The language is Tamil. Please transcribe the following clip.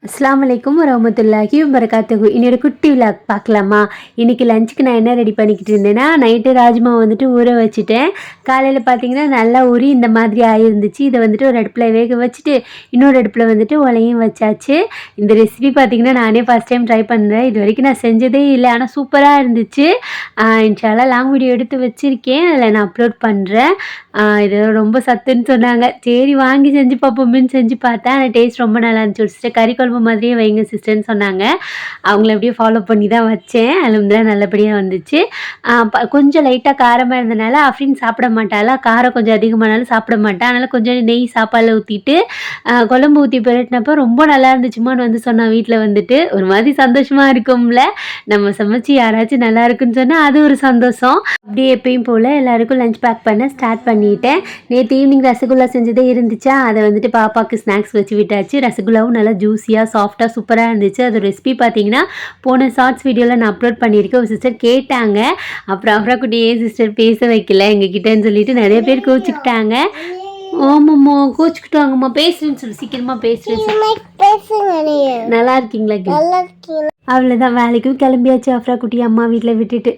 அஸ்ஸலாமு அலைக்கும் வரஹ்மத்துல்லாஹி வபரகாத்துஹு. இன்னொரு குட்டி விலாக் பார்க்கலாமா? இன்றைக்கி லஞ்சுக்கு நான் என்ன ரெடி பண்ணிக்கிட்டு இருந்தேன்னா, நைட்டு ராஜ்மா வந்துட்டு ஊற வச்சுட்டேன். காலையில் பார்த்தீங்கன்னா நல்லா ஊறி இந்த மாதிரி ஆகிருந்துச்சு. இதை வந்துட்டு ஒரு அடுப்பில் வேக வச்சுட்டு இன்னொரு அடுப்பில் வந்துட்டு உலையும் வச்சாச்சு. இந்த ரெசிபி பார்த்தீங்கன்னா நானே ஃபஸ்ட் டைம் ட்ரை பண்ணுறேன். இது வரைக்கும் நான் செஞ்சதே இல்லை, ஆனால் சூப்பராக இருந்துச்சு. இன்ஷால்லா லாங் வீடியோ எடுத்து வச்சுருக்கேன், அதில் நான் அப்லோட் பண்ணுறேன். இது ரொம்ப சத்துன்னு சொன்னாங்க. சரி வாங்கி செஞ்சு பார்ப்போமேன்னு செஞ்சு பார்த்தேன். ஆனால் டேஸ்ட் ரொம்ப நல்லா இருந்துச்சு. ஒரு சிஸ்டர் கறி குழம்பு மாதிரியே வைங்க சிஸ்டர்ன்னு சொன்னாங்க. அவங்கள அப்படியே ஃபாலோ பண்ணி தான் வச்சேன். அல்ஹம்துலில்லாஹ் நல்லபடியாக வந்துச்சு. கொஞ்சம் லைட்டாக காரமாக இருந்தனால அஃப்ரின் சாப்பிட மாட்டாளா, காரம் கொஞ்சம் அதிகமானாலும் சாப்பிட மாட்டேன். அதனால் கொஞ்சம் நெய் சாப்பாடில் ஊற்றிட்டு குழம்பு ஊற்றி பிரட்டினப்போ ரொம்ப நல்லா இருந்துச்சுமான்னு வந்து சொன்னான். வீட்டில் வந்துட்டு ஒரு மாதிரி சந்தோஷமாக இருக்கும்ல, நம்ம சமைச்சு யாராச்சும் நல்லா இருக்குன்னு சொன்னால் அது ஒரு சந்தோஷம். அப்படியே எப்பயும் போல் எல்லாருக்கும் லஞ்ச் பேக் பண்ண ஸ்டார்ட் பண்ணிட்டேன். நேற்று ஈவினிங் ரசகுல்லா செஞ்சதே இருந்துச்சா, அதை வந்துட்டு பாப்பாவுக்கு ஸ்நாக்ஸ் வச்சு விட்டாச்சு. ரசகுல்லாவும் நல்லா ஜூஸியாக சாஃப்டாக சூப்பராக இருந்துச்சு. அது ரெசிபி பார்த்தீங்கன்னா போன ஷார்ட்ஸ் வீடியோவில் நான் அப்லோட் பண்ணியிருக்கேன். ஒரு சிஸ்டர் கேட்டாங்க, அப்புறம் அஃப்ரா குட்டி ஏன் சிஸ்டர் பேச வைக்கல எங்ககிட்டன்னு சொல்லிட்டு நிறைய பேர் கோச்சிக்கிட்டாங்க. ஆமாம்மா கோச்சிக்கிட்டாங்கம்மா, பேசுறேன்னு சொல்லி சீக்கிரமாக பேசுகிறேன். நல்லா இருக்கீங்களா? அவ்வளோதான், வேலைக்கும் கிளம்பியாச்சு அஃப்ரா குட்டி அம்மா வீட்டில் விட்டுட்டு.